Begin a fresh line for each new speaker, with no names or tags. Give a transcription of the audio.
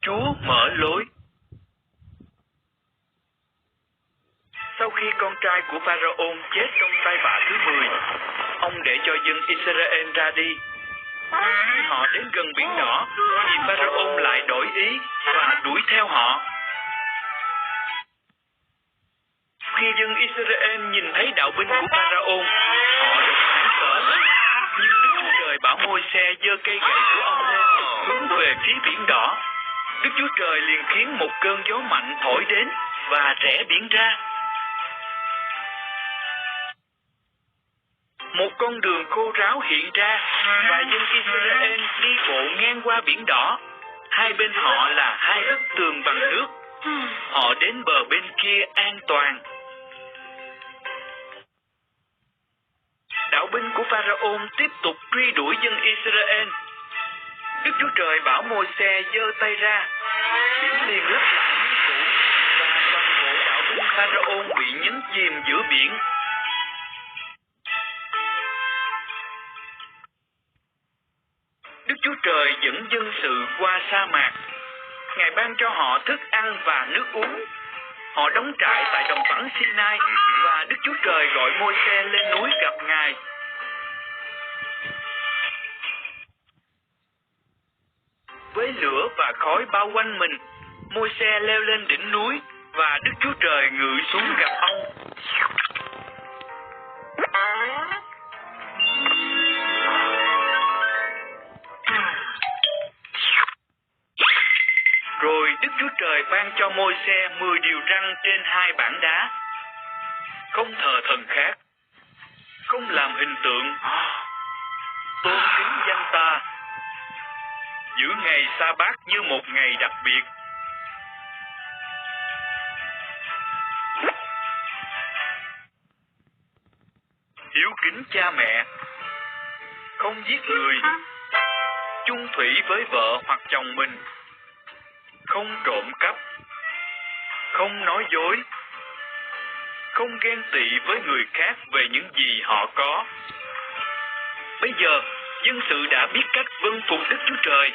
Chúa mở lối. Sau khi con trai của Pharaoh chết trong tay vạ thứ 10, ông để cho dân Israel ra đi. Khi họ đến gần biển đỏ, thì Pharaoh lại đổi ý và đuổi theo họ. Khi dân Israel nhìn thấy đạo binh của Pharaoh, họ được hoảng sợ. Nhưng Đức Chúa Trời bảo Môi-se giơ cây gậy của ông lên, hướng về phía biển đỏ. Đức Chúa Trời liền khiến một cơn gió mạnh thổi đến và rẽ biển ra. Một con đường khô ráo hiện ra và dân Israel đi bộ ngang qua biển đỏ. Hai bên họ là hai bức tường bằng nước. Họ đến bờ bên kia an toàn. Đạo binh của Pharaoh tiếp tục truy đuổi dân Israel. Đức Chúa Trời bảo Môi-se giơ tay ra, biển liền lấp lại như cũ và toàn bộ đạo binh Pharaoh bị nhấn chìm giữa biển. Đức Chúa Trời dẫn dân sự qua sa mạc. Ngài ban cho họ thức ăn và nước uống. Họ đóng trại tại đồng vắng Sinai và Đức Chúa Trời gọi Môi-se lên núi gặp Ngài. Với lửa và khói bao quanh mình, Môi-se leo lên đỉnh núi và Đức Chúa Trời ngự xuống gặp ông. Rồi Đức Chúa Trời ban cho Môi-se 10 điều răn trên 2 bảng đá. Không thờ thần khác, không làm hình tượng, tôn kính danh ta, giữ ngày sa bát như một ngày đặc biệt, hiếu kính cha mẹ, không giết người, chung thủy với vợ hoặc chồng mình, không trộm cắp, không nói dối, không ghen tị với người khác về những gì họ có. Bây giờ, dân sự đã biết cách vâng phục Đức Chúa Trời.